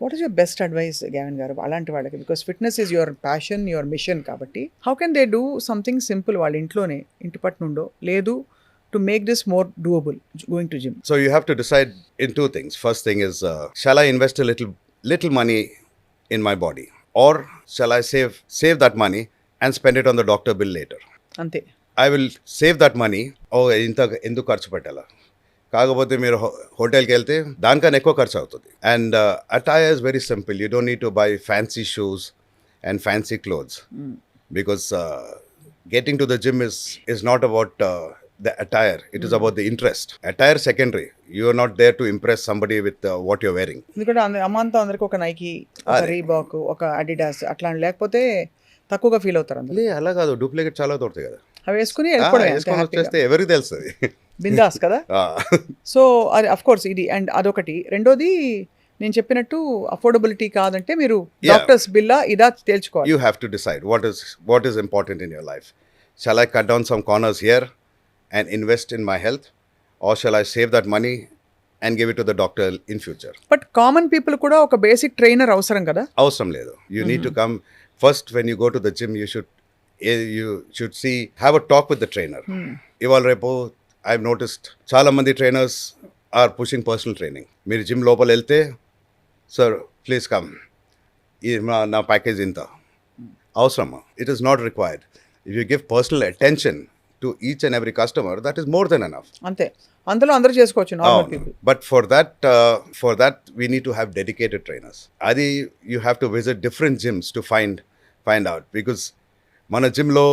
What is your best advice Gavin garu అలాంటి వాళ్ళకి? Because fitness is your passion, your mission. కాబట్టి how can they do something simple వాళ్ళ ఇంట్లోనే, ఇంటి పట్టు నుండో, లేదు to make this more doable going to gym? So you have to decide in two things. First thing is, shall I invest a little money in my body, or shall I save that money and spend it on the doctor bill later? అంతే. I will save that money. ఇంత ఎందుకు ఖర్చు పెట్టాలా? కాకపోతే మీరు హోటల్కి వెళ్తే దానికన్నా ఎక్కువ ఖర్చు అవుతుంది. And attire is very simple. You don't need to buy fancy shoes and fancy clothes, because getting to the gym is not about the attire. It is about the interest. Attire secondary. You are not there to impress somebody with what you're wearing. ఎందుకంటే అమ్మంతా అందరికి ఒక Nike, ఒక Reebok, ఒక Adidas అట్లా లేకపోతే తక్కువగా feel అవుతారు అందరూ. అలా కాదు, డూప్లికేట్ చాలా దొరుకుతాయి కదా, అవి వేసుకుని వచ్చేస్తే ఎవరికి తెలుస్తుంది, బిందాస్ కదా. సో అది అఫ్ కోర్స్ ఇది. అండ్ అదొకటి. రెండోది, నేను చెప్పినట్టు అఫోర్డబిలిటీ కాదంటే మీరు డాక్టర్స్ బిల్లా ఇదా తేల్చుకోవాలి. You have to decide what is important in your life. Shall I cut down some corners here and invest in my health, or shall I save that money and give it to the doctor in future? But common people కూడా ఒక basic trainer అవసరం కదా? అవసరం లేదు. You need to come first. When you go to the gym, you should have a talk with the trainer. ఇవాళ రేపు I've noticed చాలా మంది trainers are pushing personal training. మీరు జిమ్ లోపల వెళ్తే, సార్ ప్లీజ్ కమ్, నా ప్యాకేజ్ ఇంత. అవసరమా? It is not required. If you give personal attention to each and every customer, that is more than enough. అంతే, అందులో అందరూ చేసుకోవచ్చు normal people. But for that we need to have dedicated trainers. Adi, you have to visit different gyms to find out, because మన జిమ్లో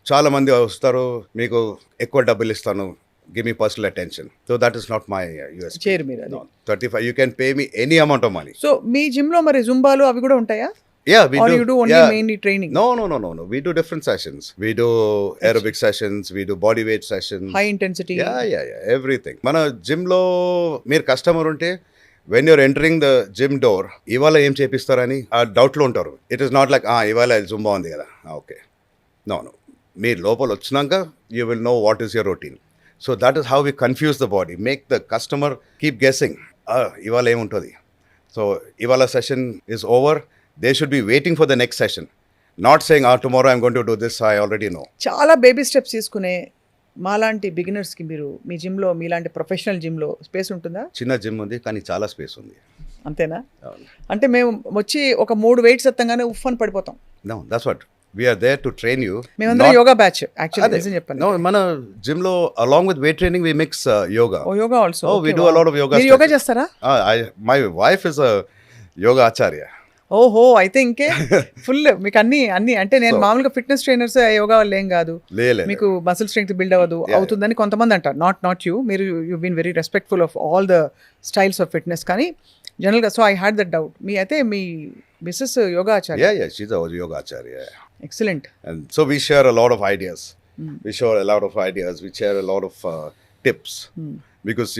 చాలా మంది వస్తారు, మీకు ఎక్కువ డబ్బులు ఇస్తాను, give me personal attention. So that is not my USP. చేయరు మీరు అది. No, 35. You can pay me any amount of money. So me gym లో మరి జుంబాలు అవి కూడా ఉంటాయా? Yeah, we Or do. you do only mainly training? No. We do different sessions. We do aerobic sessions. We do body weight sessions. High intensity? Yeah. Everything. మన gym లో మీరు customer ఉంటే when you're entering the gym door, ఇవాళ ఏం చేపిస్తారని ఆ doubt లో ఉంటారు. It is not like ఇవాళ జుంబా ఉంది కదా, ఓకే. No. మీరు లోపల వచ్చినాక you will know what is your routine. So that is how we confuse the body, make the customer keep guessing. ఇవాళ ఏముంటుంది. So ఇవాళ session is over. They should be waiting for the next session, not saying, tomorrow I'm going to do this, I already know. చాలా baby steps తీసుకునే మాలాంటి beginners కి మీరు మీ gym లో, మీలాంటి ప్రొఫెషనల్ జిమ్ లో స్పేస్ ఉంటుందా? చిన్న జిమ్ ఉంది కానీ చాలా స్పేస్ ఉంది. అంతేనా? అంటే మేము వచ్చి ఒక 3 వెయిట్స్ ఎత్తంగానే ఉఫ్ అని పడిపోతాం. No, that's what we are there to train you. మేమందరం యోగా బ్యాచ్ యాక్చువల్లీ నిజం చెప్పండి. No, మన జిమ్ లో along with weight training we mix yoga. Oh yoga also. We do a lot of yoga. మీరు యోగా చేస్తారా? My wife is a yoga acharya. ఓహో, అయితే ఇంకే ఫుల్ మీకు అన్ని అంటే నేను మామూలుగా ఫిట్నెస్ ట్రైనర్స్ యోగా వల్ల ఏం కాదు, మీకు మసిల్ స్ట్రెంగ్త్ బిల్డ్ అవుతుందని కొంతమంది అంటారు. నాట్ యూ, మీరు you been very respectful of all the styles of fitness. కానీ జనరల్గా so I had that doubt. మీ అయితే మీ missus yoga acharya? Yeah, she's a yoga acharya. Excellent. And so we share a lot of ideas. We share a lot of ideas. We share a lot of tips. Because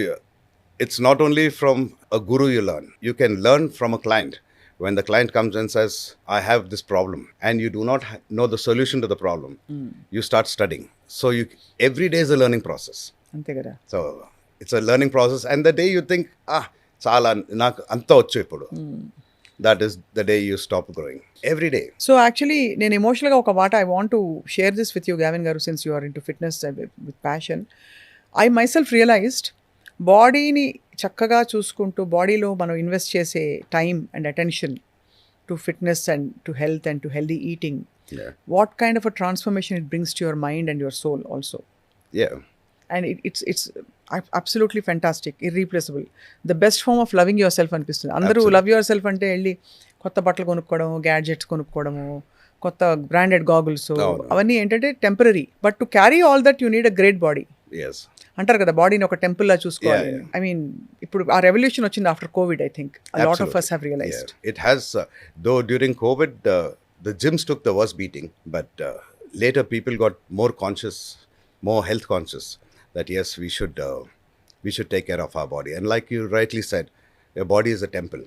it's not only from a guru you learn. You can learn from a client. When the client comes and says, I have this problem, and you do not know the solution to the problem, you start studying. So every day is a learning process. అంతే కదా. So it's a learning process. And the day you think, చాలా నాకు అంతా వచ్చు ఇప్పుడు, that is the day you stop growing. Every day. So actually నేను ఎమోషనల్గా ఒక మాట I want to share this with you Gavin garu, since you are into fitness with passion. I myself realized బాడీని చక్కగా చూసుకుంటూ బాడీలో మనం ఇన్వెస్ట్ చేసే time and attention to fitness and to health and to healthy eating, what kind of a transformation it brings to your mind and your soul also. And it's absolutely fantastic, irreplaceable, the best form of loving yourself అనిపిస్తుంది. అందరూ love your self అంటే వెళ్ళి కొత్త బట్టలు కొనుక్కోవడము, gadgets కొనుక్కోవడము, కొత్త branded goggles, అవన్నీ ఏంటంటే temporary. But to carry all that you need a great body. అంటారు కదా, బాడీని ఒక టెంపుల్ లా చూసుకోవాలి. ఐ మీన్ ఇప్పుడు ఆ రెవల్యూషన్ వచ్చింది after Covid. I think a lot of us have realized. It has, though during COVID the gyms took the worst beating, but later people got more conscious, more health conscious, that yes, we should take care of our body. And like you rightly said, your body is a temple.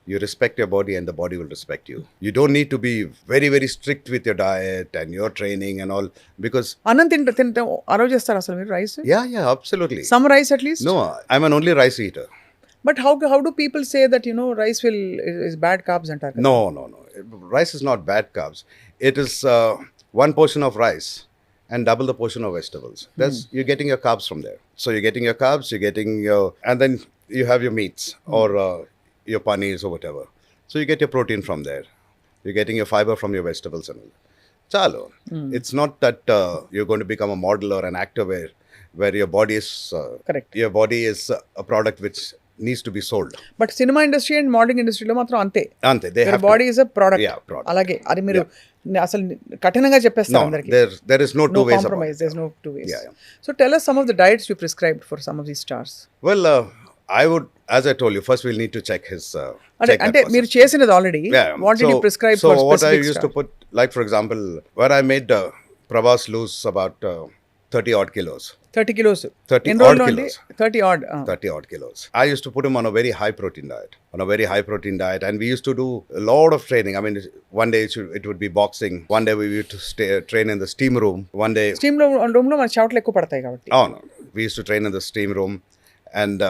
You respect your body and the body will respect you. You don't need to be very, very strict with your diet and your training and all, because... అన్నం తింటే అరవ చేస్తారు అసలు మీరు rice? Yeah, absolutely. Some rice at least? No, I'm an only rice eater. But how do people say that, rice is bad carbs antaru? No. Rice is not bad carbs. It is one portion of rice and double the portion of vegetables. You're getting your carbs from there. So you're getting your carbs, you're getting and then you have your meats or your paneers or whatever. So you get your protein from there. You're getting your fiber from your vegetables and all. Chalo. It's not that you're going to become a model or an actor where your body is correct. Your body is a product which needs to be sold. But cinema industry and modeling industry lo matram ante. They have body is a product. Yeah, product. Alage adi మీరు అసలు కఠినంగా చెప్పేస్తారు అందరికి. There is no two ways compromise. There's no two ways. Yeah. So tell us some of the diets you prescribed for some of these stars. Well, I would, as I told you, first we'll need to check his అంటే మీరు చేసినది already. What did you prescribe for specific what I used to put, like for example, where I made Prabhas lose about 30 odd kilos. 30 kilos. 30 odd kilos. 30 odd. 30 odd kilos. I used to put him on a very high protein diet. And we used to do a lot of training. I mean, one day it would be boxing. One day we used to train in the steam room. One day... Steam room lo మన చెమటలు ఎక్కువ పడతాయి కాబట్టి. No. We used to train in the steam room. And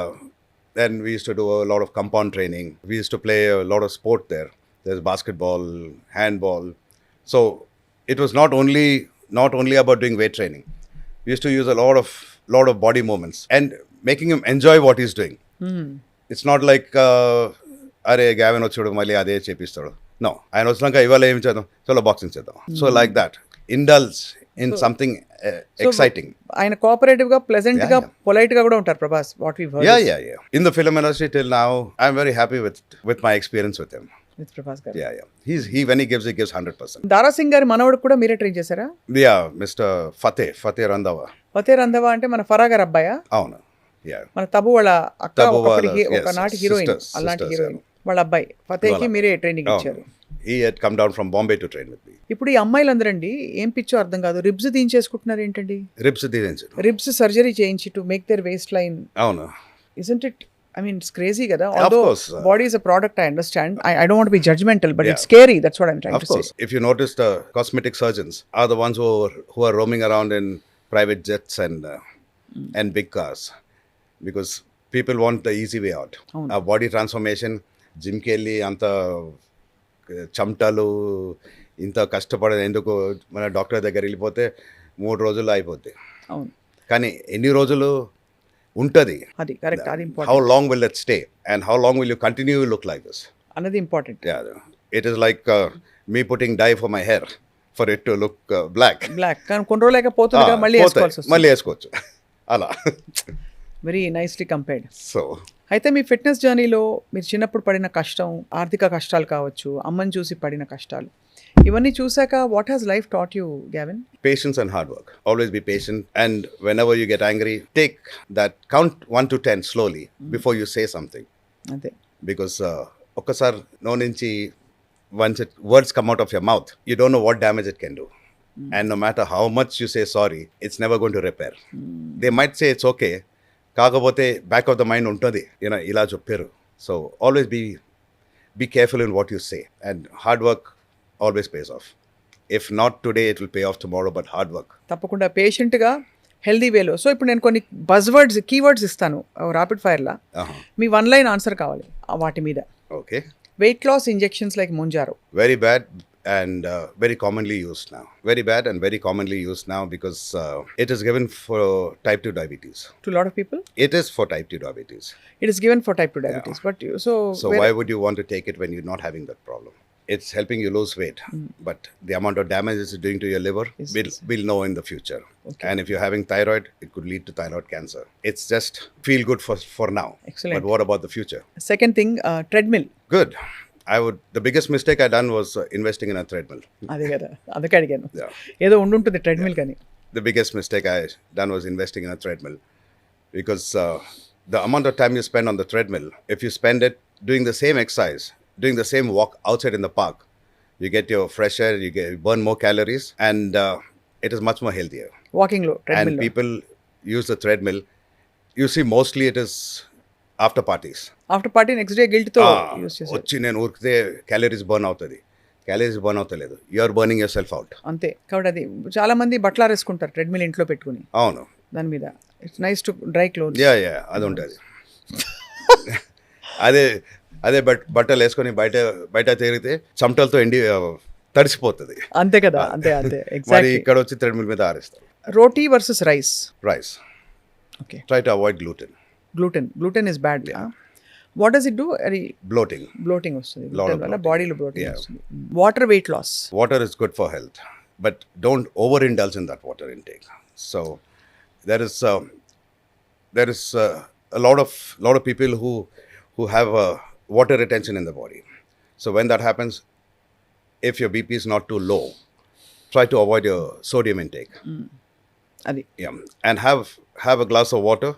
then we used to do a lot of compound training. We used to play a lot of sport there. There's basketball, handball. So it was not only about doing weight training. We used to use a lot of body movements and making him enjoy what he's doing. It's not like are Gavin వచ్చాడు మళ్ళీ అదే చేపిస్తాడు. No, ఆయన వచ్చినాక ఇవాళ ఏం చేద్దాం, చలో boxing చేద్దాం. So like that, indulge in something exciting. ఆయన కోఆపరేటివ్ గా, ప్లెజెంట్ గా, పొలైట్ గా కూడా ఉంటారు Prabhas. What we've heard. Yeah. In the film industry till now, I'm very happy with my experience with him. With Prabhas గారు. Yeah. He when he gives 100%. దారా సింగ్ గారి మనవడు కూడా మీరే ట్రైన్ చేశారా? Yeah, Mr. Fateh Randhawa. Fateh Randhawa అంటే మన ఫరా గారు అబ్బాయా? అవును. Yeah. మన తబు వాళ్ళ అక్క, తబు ఒకప్పటి వాళ్ళ, yes, ఒకనాటి హీరోయిన్, sisters, అలాంటి sisters, హీరోయిన్ వాళ్ళ అబ్బాయి ఫతేకి వాళ్ళ- మీరే ట్రైనింగ్ ఇచ్చారు. అవును. He had come down from Bombay to train with me. ఇప్పుడు ఈ అమ్మాయిలందరండి ఏం పిచ్చో అర్థం కాదు, రిబ్స్ తీయించేసుకుంటున్నారు ఏంటండి? Ribs తీయించు. రిబ్స్ సర్జరీ చేయించి to make their waist line. అవును. Isn't it? I mean, it's crazy kada. Of Although course, body is a product, I understand. I don't want to be judgmental, but Yeah. it's scary. That's what I'm trying Of to course, say. if you notice, the cosmetic surgeons are the ones who are roaming around in private jets and big cars, because people want the easy way out. A body transformation, gym ke liye anta chamtalu ఇంత కష్టపడే ఎందుకు, మన doctor దగ్గర వెళ్ళిపోతే 3 రోజుల్లో అయిపోద్ది. అవును, కానీ ఎన్ని రోజులు ఉంటుంది, అది కరెక్ట్, అది how important long will it stay and how long will you continue to look like this? అన్నది important. Yeah, it is like me putting dye for my hair for it to look black. Black కానీ కొన్ని రోజులేక పోతుందిగా, మళ్ళీ వేసుకోవాల్సి వస్తుంది. మళ్ళీ వేసుకోవచ్చు అలా. Very nicely compared. So అయితే మీ ఫిట్నెస్ జర్నీలో మీరు చిన్నప్పుడు పడిన కష్టం, ఆర్థిక కష్టాలు కావచ్చు, అమ్మని చూసి పడిన కష్టాలు, ఇవన్నీ చూసాక what has life taught you, Gavin? patience and hard work. Always be patient, and whenever you get angry, take that count 1 to 10 slowly before you say something, అంతే. because ఒక్కసారి నో నుంచి once words come out of your mouth, you don't know what damage it can do. And no matter how much you say sorry, it's never going to repair. They might say it's okay, కాకపోతే back of the mind ఉంటుంది, ఇలా చెప్పారు. So always be careful in what you say, and hard work always pays off. If not today, it will pay off tomorrow, but hard work. తప్పకుండా పేషెంట్గా healthy వేలో. So ఇప్పుడు నేను కొన్ని buzz words, keywords ఇస్తాను rapid ఫైర్లా, మీ 1 line answer కావాలి వాటి మీద. Okay. Weight loss injections like Mounjaro. Very bad and very commonly used now. Very bad and very commonly used now because it is given for type 2 diabetes. To lot of people It is for type 2 diabetes. It is given for type 2 diabetes, but So why would you want to take it when you're not having that problem? It's helping you lose weight, but the amount of damage it's doing to your liver, we'll know in the future. Okay. And if you're having thyroid, it could lead to thyroid cancer. It's just feel good for now. Excellent. But what about the future? Second thing treadmill. Good. The biggest mistake I done was investing in a treadmill. అదే కదా, అందుకే అడిగాను. Yeah. ఏదో ఉండుంటుంది treadmill కానీ. The biggest mistake I done was investing in a treadmill, because the amount of time you spend on the treadmill, if you spend it doing the same exercise, doing the same walk outside in the park, you get your fresh air, you burn more calories, and it is much more healthier. వాకింగ్లో treadmill. And people use the treadmill. You see, mostly it is after parties. After party next day గిల్ట్తో use చేస్తారు. వచ్చి నేను ఊరికితే calories burn అవుతుంది. Calories burn అవుతలేదు, you are burning yourself out. అంతే. కాబట్టి అది చాలా మంది బట్టలారేసుకుంటారు ట్రెడ్మిల్ ఇంట్లో పెట్టుకుని. అవును. దాని మీద it's nice to dry clothes. Yeah అది ఉంటుంది. అదే బట్టలు వేసుకొని బయట తిరిగితే చెమటలతో తడిసిపోతుంది. అంతే కదా, అంతే అంతే. మరి ఎగ్జాక్ట్లీ. ఇక్కడ వచ్చి థ్రెడ్మిల్ మీద ఆరేస్తారు. Roti versus rice. Rice. Okay. Try to avoid gluten is bad. What does it do? అది బ్లోటింగ్ వస్తుంది, gluten వల్ల బాడీలో బ్లోటింగ్ వస్తుంది. Water weight loss. Water is good for health, but don't overindulge in that water intake. So there is a lot of people who have water retention in the body. So when that happens, if your BP is not too low, try to avoid your sodium intake. అది. Yeah, and have a glass of water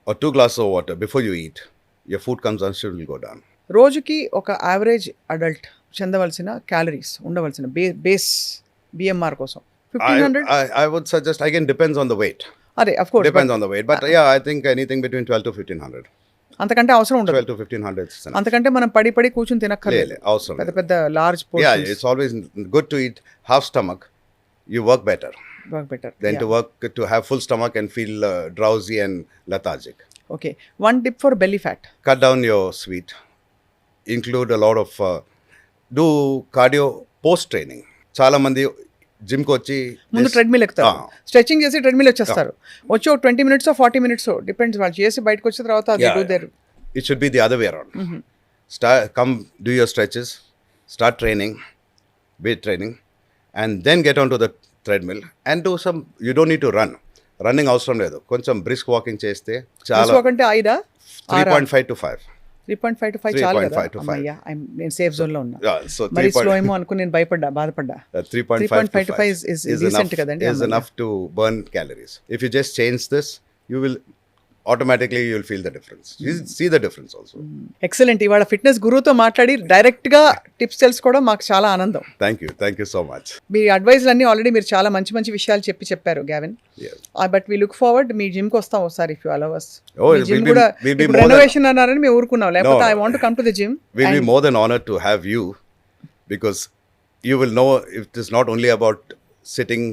or 2 glasses of water before you eat. Your food consumption will go down. రోజుకి ఒక average adult చెందవలసిన calories ఉండవలసిన base BMR కోసం 1500. I would suggest, again, depends on the weight. అదే of course Depends on the weight, but yeah, I think anything between 12 to 1500. అంతకంటే అవసరం ఉండదు. 12 to 1500 is enough. అంతకంటే మనం పడి కూర్చుని తినక్కర్లేదు. లేదు, అవసరం పెద్ద లేదు. పెద్ద large Yeah, portions it's always good to eat half stomach. You work better work better. than to have full stomach and feel drowsy and lethargic. Okay. 1 tip for belly fat. Cut down your sweet. Include a lot of do cardio post training. చాలా మంది gym కి వచ్చి ముందు treadmill ఎక్కుతారు, stretching చేసి treadmill వచ్చేస్తారు. వచ్చి ఒక 20 minutes 40 minutes డిపెండ్స్, వాళ్ళు చేసి బయటకు వచ్చిన తర్వాత they do there. It should be the other way around. Come do your stretches, start training, weight training, and then get onto the treadmill and do some. You don't need to run. Running అవసరం లేదు, కొంచెం brisk walking చేస్తే చాలా. అంటే 5 3.5 to 5. 3.5 to 5 చాలు కదా 3.5 to 5. అమ్మయ్యా నేను సేఫ్ జోన్ లో ఉన్నా. Yeah, so మరి 3. స్లో ఏమో అనుకుని నేను బాధపడ్డా 3.5 to 5 is decent కదండి. is enough to burn calories. If you just change this, you will automatically you'll feel the difference. You see the difference also. Excellent. ఇవాళ fitness గురువుతో మాట్లాడి డైరెక్ట్ గా టిప్స్ తెలుసుకోవడం మాకు చాలా ఆనందం. Thank you so much. మీ అడ్వైజ్లు అన్ని ఆల్రెడీ మీరు చాలా మంచి మంచి విషయాలు చెప్పారు Gavin. Yes. But we look forward మీ జిమ్ కి వస్తాం ఒకసారి if you allow us. Oh, gym we'll కూడా be more రెనోవేషన్ అన్నారని మేము ఊరుకున్నాం, లేకపోతే I want to come to the gym. We'll be more than honored to have you, because you will know it is not only about sitting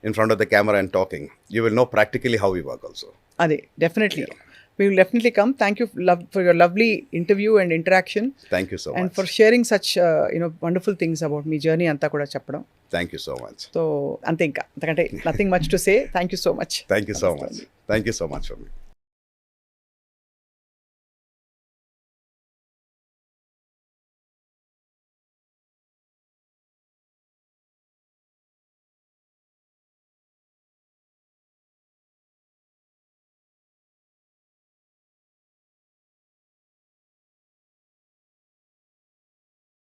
in front of the camera and talking. You will know practically how we work also. అదే definitely we will definitely come. Thank you for your lovely interview and interaction. Thank you so much. And for sharing such wonderful things about me journey అంతా కూడా చెప్పడం. Thank you so much. So అంతే, ఇంకా అంతకంటే nothing much to say. Thank you so much. Thank you so much. Thank you so much for me.